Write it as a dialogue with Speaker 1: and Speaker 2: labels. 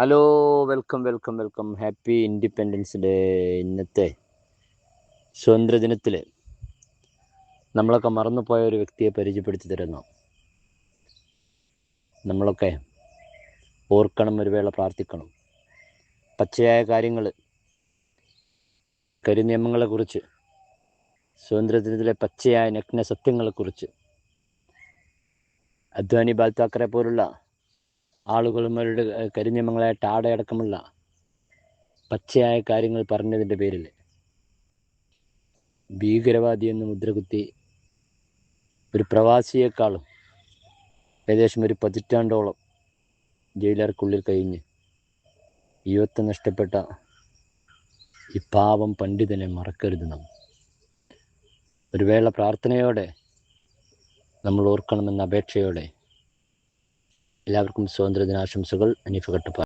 Speaker 1: Hello, welcome welcome welcome. Happy independence day. ഇന്നത്തെ സ്വാതന്ത്ര്യദിനത്തിൽ നമ്മളൊക്കെ മറന്നുപോയ ഒരു വ്യക്തിയെ പരിചയപ്പെടുത്തി തരുന്നു. നമ്മളൊക്കെ ഓർക്കണം, ഒരു വേള പ്രാർത്ഥിക്കണം. പച്ചയായ കാര്യങ്ങൾ, കരിനിയമങ്ങളെക്കുറിച്ച്, സ്വാതന്ത്ര്യദിനത്തിലെ പച്ചയായ നഗ്ന സത്യങ്ങളെക്കുറിച്ച് അദ്വാനി ബാൽ താക്കറെ പോലുള്ള ആളുകളുമാരുടെ കരിനിയമങ്ങളായ ടാഡയടക്കമുള്ള പച്ചയായ കാര്യങ്ങൾ പറഞ്ഞതിൻ്റെ പേരിൽ ഭീകരവാദി എന്ന് മുദ്രകുത്തി ഒരു പ്രവാസിയേക്കാളും ഏകദേശം ഒരു പതിറ്റാണ്ടോളം ജയിലറക്കുള്ളിൽ കഴിഞ്ഞ് യുവത്വം നഷ്ടപ്പെട്ട ഈ പാവം പണ്ഡിതനെ മറക്കരുത്. നാം ഒരു വേള പ്രാർത്ഥനയോടെ നമ്മൾ ഓർക്കണമെന്ന അപേക്ഷയോടെ എല്ലാവർക്കും സ്വാതന്ത്ര്യദിനാശംസകൾ. അനീഫ് കട്ടപ്പ.